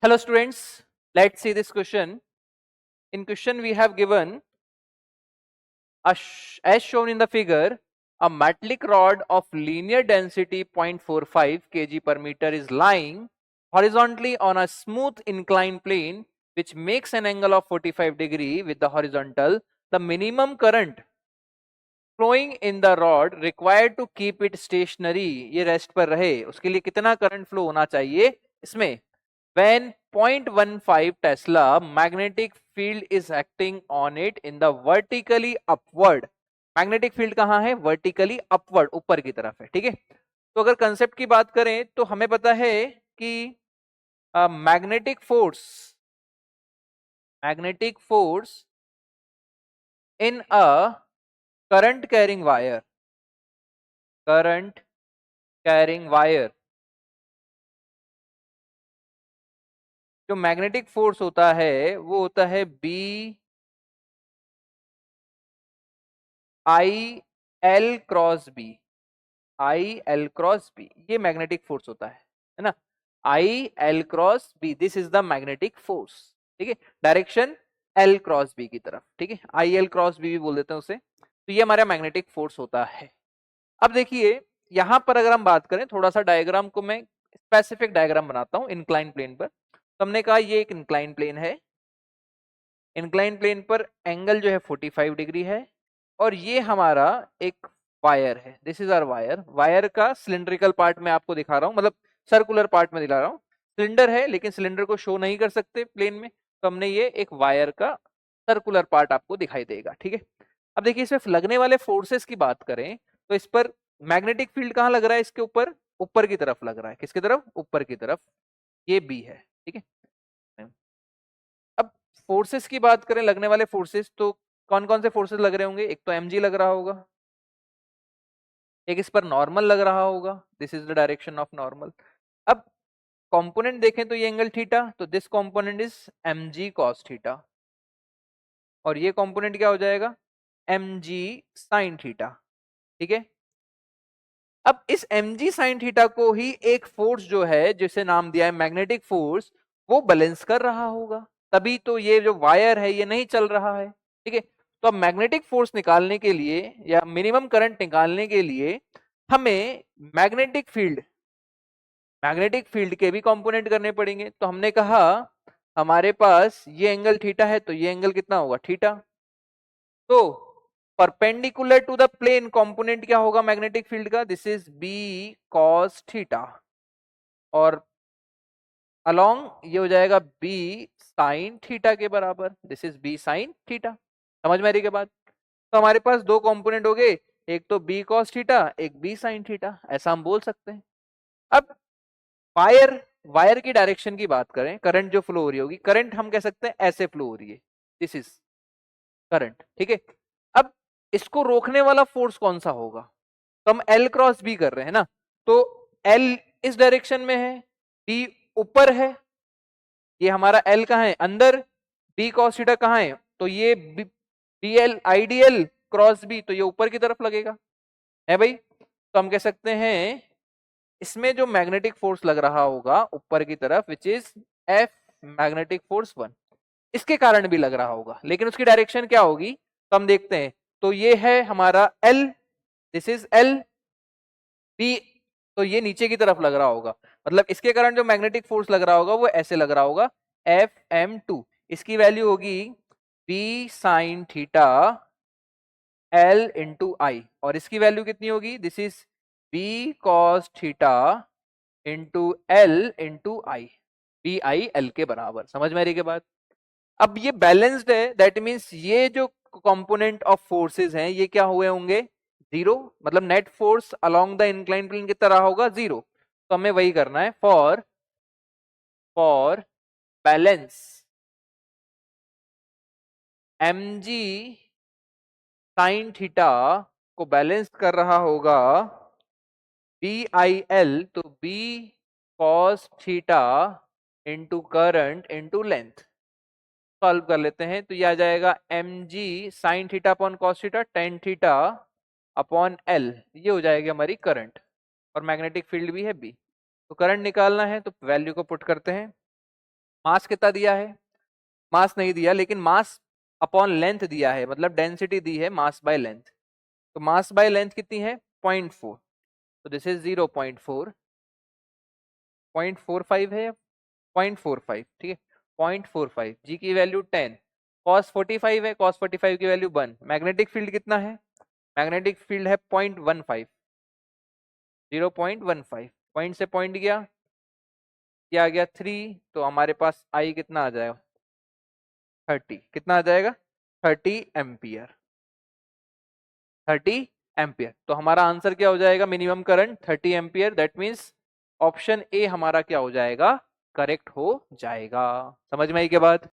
Hello students, let's see this question. In question we have given as shown in the figure, a metallic rod of linear density 0.45 kg per meter is lying horizontally on a smooth inclined plane which makes an angle of 45 degree with the horizontal. The minimum current flowing in the rod required to keep it stationary, ये rest पर रहे, उसके लिए कितना current flow होना चाहिए इसमें? When 0.15 Tesla magnetic field is acting on it in the vertically upward, magnetic field कहां है? वर्टिकली अपवर्ड, ऊपर की तरफ है. ठीक है, तो अगर कंसेप्ट की बात करें तो हमें पता है कि magnetic force in a current carrying wire, जो मैग्नेटिक फोर्स होता है वो होता है B I L cross B. ये मैग्नेटिक फोर्स होता है ना. I L cross B, this is the magnetic force. ठीक है, डायरेक्शन एल क्रॉस बी की तरफ. ठीक है, आई एल क्रॉस बी भी बोल देते हैं उसे. तो ये हमारा मैग्नेटिक फोर्स होता है. अब देखिए यहां पर अगर हम बात करें, थोड़ा सा डायग्राम को मैं स्पेसिफिक डायग्राम बनाता हूं इंक्लाइन प्लेन पर. तो हमने कहा ये एक इंक्लाइन प्लेन है. इंक्लाइन प्लेन पर एंगल जो है 45 डिग्री है और ये हमारा एक वायर है. दिस इज आवर वायर का सिलिंड्रिकल पार्ट में आपको दिखा रहा हूं, मतलब सर्कुलर पार्ट में दिखा रहा हूं. सिलेंडर है लेकिन सिलेंडर को शो नहीं कर सकते प्लेन में, तो हमने ये एक वायर का सर्कुलर पार्ट आपको दिखाई देगा. ठीक है, अब देखिए इसमें लगने वाले फोर्सेस की बात करें तो इस पर मैग्नेटिक फील्ड कहां लग रहा है? इसके ऊपर, ऊपर की तरफ लग रहा है. किसकी तरफ? ऊपर की तरफ. ये बी है. ठीक है, अब फोर्सेस की बात करें, लगने वाले फोर्सेस, तो कौन कौन से फोर्सेस लग रहे होंगे? एक तो mg लग रहा होगा, एक इस पर नॉर्मल लग रहा होगा, this is the direction of normal. अब कंपोनेंट देखें तो ये एंगल थीटा, तो this component is mg cos theta और ये कंपोनेंट क्या हो जाएगा? mg sin theta. ठीक है, अब इस mg sin थीटा को ही एक फोर्स जो है जिसे नाम दिया है मैग्नेटिक फोर्स, वो बैलेंस कर रहा होगा, तभी तो ये जो वायर है ये नहीं चल रहा है. ठीक है, तो अब मैग्नेटिक फोर्स निकालने के लिए या मिनिमम करंट निकालने के लिए हमें मैग्नेटिक फील्ड के भी कंपोनेंट करने पड़ेंगे. तो हमने कहा हमारे पास ये एंगल थीटा है, तो ये एंगल कितना होगा? थीटा. तो perpendicular to the plane component क्या होगा मैग्नेटिक फील्ड का? This is B cos theta और अलोंग ये हो जाएगा बी साइन थीटा के बराबर. This is B sine theta. समझ में आ रही के बात? तो हमारे पास दो कंपोनेंट हो गए, एक तो बी कॉस थीटा, एक बी साइन थीटा, ऐसा हम बोल सकते हैं. अब वायर की डायरेक्शन की बात करें, करंट जो फ्लो हो रही होगी, करंट हम कह सकते हैं ऐसे फ्लो हो रही है, दिस इज करंट. ठीक है, अब इसको रोकने वाला फोर्स कौन सा होगा? तो हम एल क्रॉस बी कर रहे हैं ना, तो एल इस डायरेक्शन में है, बी ऊपर है, ये हमारा एल कहां है? अंदर. बी कॉस थीटा कहां है? तो ये B L IDL cross B, तो ये ऊपर की तरफ लगेगा, है भाई. तो हम कह सकते हैं इसमें जो मैग्नेटिक फोर्स लग रहा होगा ऊपर की तरफ, which is F magnetic force 1, इसके कारण भी लग रहा होगा, लेकिन उसकी डायरेक्शन क्या होगी तो हम देखते हैं. तो ये है हमारा L, this is L. B, तो ये नीचे की तरफ लग रहा होगा, मतलब इसके कारण जो मैग्नेटिक फोर्स लग रहा होगा वो ऐसे लग रहा होगा, Fm2. इसकी वैल्यू होगी B sine theta L into I, और इसकी वैल्यू कितनी होगी? This is B cos theta into L into I, B I L के बराबर. समझ में आ रही के बाद? अब ये बैलेंस्ड है, दैट मीन्स ये जो कंपोनेंट ऑफ फोर्सेस हैं ये क्या हुए होंगे? जीरो, मतलब net force along the incline plane की तरह होगा जीरो. तो हमें वही करना है, for balance mg sine theta को बैलेंस कर रहा होगा बी आई एल, तो B cos theta into current into length. Solve कर लेते हैं, तो ये आ जाएगा mg sine theta upon cos theta tan theta upon L, ये हो जाएगी हमारी करंट, और मैग्नेटिक फील्ड भी है बी. तो करंट निकालना है तो वैल्यू को पुट करते हैं, मास कितना दिया है, मास नहीं दिया, लेकिन मास अपॉन लेंथ दिया है, मतलब डेंसिटी दी है मास बाय लेंथ। तो मास बाय लेंथ कितनी है 0.4, तो दिस इज 0.4, 0.45 है, 0.45, ठीक है 0.45, जी की वैल्यू 10, cos 45 है, cos 45 की वैल्यू 1, मैग्नेटिक फील्ड कितना है, मैग्नेटिक फील्ड है 0.15, 0.15, पॉइंट से पॉइंट गया, क्या आ गया 3, तो हमारे पास आई कितना आ जाएगा 30, कितना आ जाएगा 30 एम्पियर, 30 एम्पियर। तो हमारा आंसर क्या हो जाएगा, minimum current 30 ampere, that means option A हमारा क्या हो जाएगा, करेक्ट हो जाएगा। समझ में आई क्या बात।